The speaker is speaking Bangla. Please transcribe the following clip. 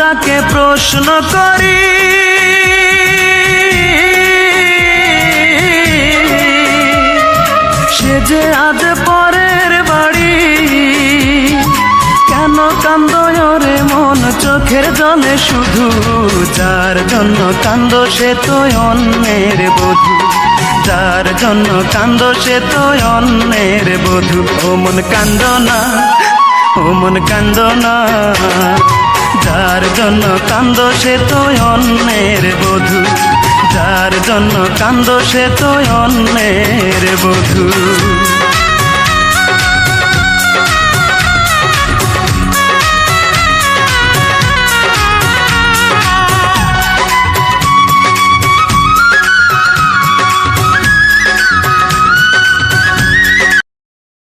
তাকে প্রশ্ন করি, সে যে আজ পরের বাড়ি, কেন কান্দো রে মন চোখের জলে শুধু? যার জন্য কান্দো সে তো অন্যের বধূ, যার জন্য কান্দো সে তো অন্যের বধূ। ও মন কান্দো না, ও মন কান্দো না, যার জন্য কান্দো সে তো অন্যের বধূ, যার জন্য কান্দো সে তো অন্যের বধূ।